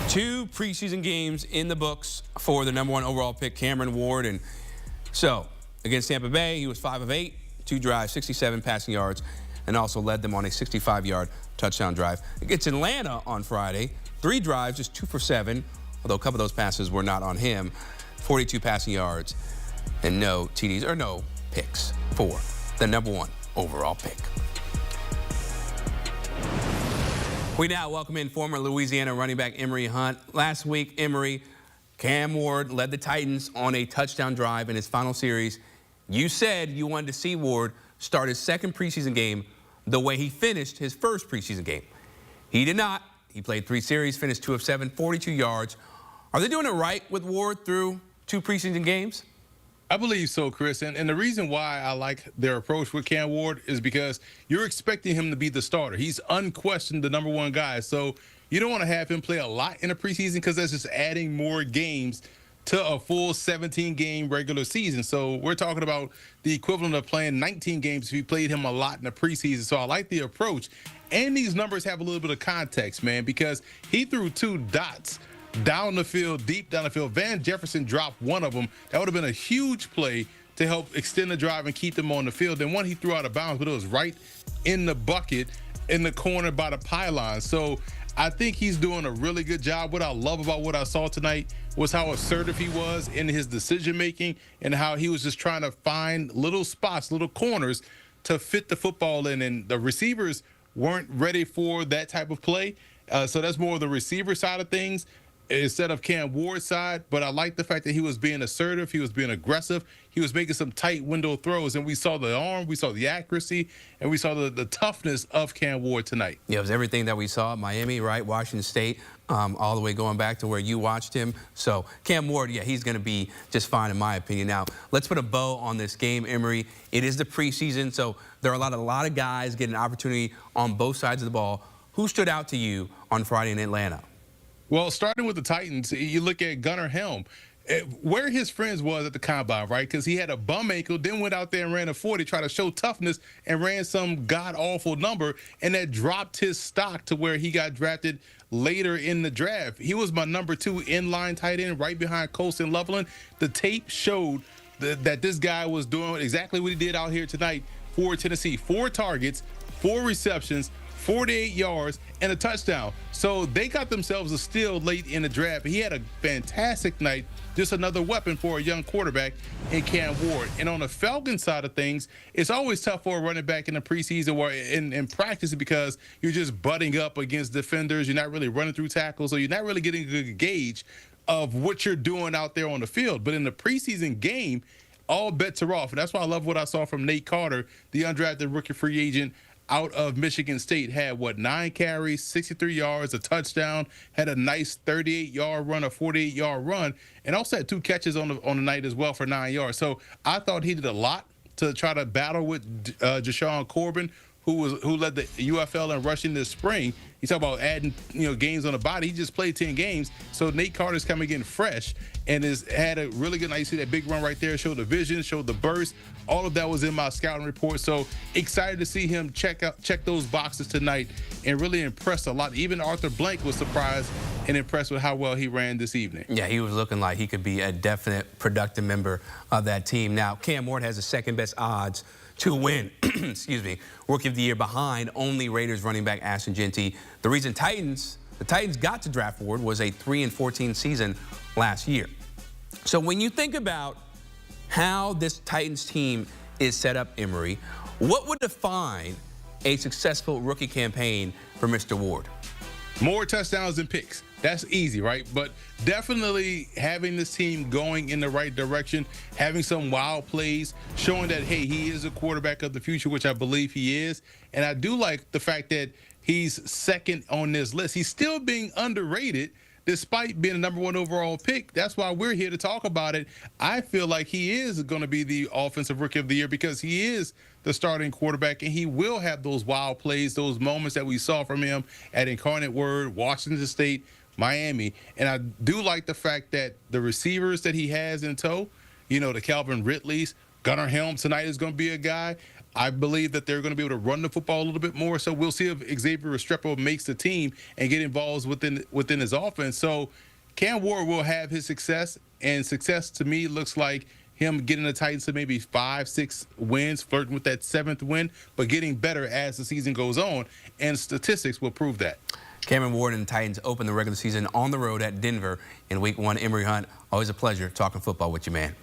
2 preseason games in the books for the #1 overall pick, Cameron Ward. And so, against Tampa Bay, he was 5 of 8, 2 drives, 67 passing yards, and also led them on a 65-yard touchdown drive. Against Atlanta on Friday, 3 drives, just 2 for 7, although a couple of those passes were not on him, 42 passing yards, and no TDs or no picks for the #1 overall pick. We now welcome in former Louisiana running back Emory Hunt. Last week, Emory, Cam Ward led the Titans on a touchdown drive in his final series. You said you wanted to see Ward start his second preseason game the way he finished his first preseason game. He did not. He played 3 series, finished 2 of 7, 42 yards. Are they doing it right with Ward through 2 preseason games? I believe so, Chris. And the reason why I like their approach with Cam Ward is because you're expecting him to be the starter. He's unquestioned the #1 guy. So you don't want to have him play a lot in the preseason because that's just adding more games to a full 17-game regular season. So we're talking about the equivalent of playing 19 games if you played him a lot in the preseason. So I like the approach. And these numbers have a little bit of context, man, because he threw 2 dots down the field, deep down the field. Van Jefferson dropped one of them. That would have been a huge play to help extend the drive and keep them on the field. And one he threw out of bounds, but it was right in the bucket in the corner by the pylon. So I think he's doing a really good job. What I love about what I saw tonight was how assertive he was in his decision-making and how he was just trying to find little spots, little corners to fit the football in. And the receivers weren't ready for that type of play. So that's more of the receiver side of things instead of Cam Ward's side. But I like the fact that he was being assertive, he was being aggressive, he was making some tight window throws, and we saw the arm, we saw the accuracy, and we saw the toughness of Cam Ward tonight. Yeah, it was everything that we saw at Miami, right? Washington State, all the way going back to where you watched him. So Cam Ward, yeah, he's going to be just fine in my opinion. Now, let's put a bow on this game, Emory. It is the preseason, so there are a lot of guys getting an opportunity on both sides of the ball. Who stood out to you on Friday in Atlanta? Well, starting with the Titans, you look at Gunnar Helm, where his friends was at the combine, right? Because he had a bum ankle, then went out there and ran a 40, tried to show toughness, and ran some god-awful number, and that dropped his stock to where he got drafted later in the draft. He was my #2 inline tight end right behind Colston Loveland. The tape showed that this guy was doing exactly what he did out here tonight for Tennessee. 4 targets, 4 receptions, 48 yards, and a touchdown. So they got themselves a steal late in the draft. He had a fantastic night, just another weapon for a young quarterback in Cam Ward. And on the Falcons side of things, it's always tough for a running back in the preseason or in practice because you're just butting up against defenders. You're not really running through tackles, so you're not really getting a good gauge of what you're doing out there on the field. But in the preseason game, all bets are off. And that's why I love what I saw from Nate Carter, the undrafted rookie free agent out of Michigan State. Had 9 carries, 63 yards, a touchdown, had a nice 38-yard run, a 48-yard run, and also had 2 catches on the night as well for 9 yards. So I thought he did a lot to try to battle with Jashawn Corbin, who led the UFL in rushing this spring. You talk about adding games on the body. He just played 10 games. So Nate Carter's coming in fresh and has had a really good night. You see that big run right there, showed the vision, showed the burst. All of that was in my scouting report. So excited to see him check those boxes tonight and really impressed a lot. Even Arthur Blank was surprised and impressed with how well he ran this evening. Yeah, he was looking like he could be a definite productive member of that team. Now, Cam Ward has the second best odds to win, excuse me, Rookie of the Year behind only Raiders running back Ashton Jeanty. The reason the Titans got to draft Ward was a 3-14 season last year. So when you think about how this Titans team is set up, Emory, what would define a successful rookie campaign for Mr. Ward? More touchdowns than picks. That's easy, right? But definitely having this team going in the right direction, having some wild plays, showing that, hey, he is a quarterback of the future, which I believe he is. And I do like the fact that he's second on this list. He's still being underrated despite being a #1 overall pick. That's why we're here to talk about it. I feel like he is going to be the offensive rookie of the year because he is the starting quarterback, and he will have those wild plays, those moments that we saw from him at Incarnate Word, Washington State, Miami. And I do like the fact that the receivers that he has in tow, the Calvin Ridleys, Gunnar Helm tonight is going to be a guy. I believe that they're going to be able to run the football a little bit more. So we'll see if Xavier Restrepo makes the team and get involved within his offense. So Cam Ward will have his success, and success to me looks like him getting the Titans to maybe 5-6 wins, flirting with that 7th win, but getting better as the season goes on, and statistics will prove that. Cameron Ward and the Titans open the regular season on the road at Denver in Week 1. Emory Hunt, always a pleasure talking football with you, man.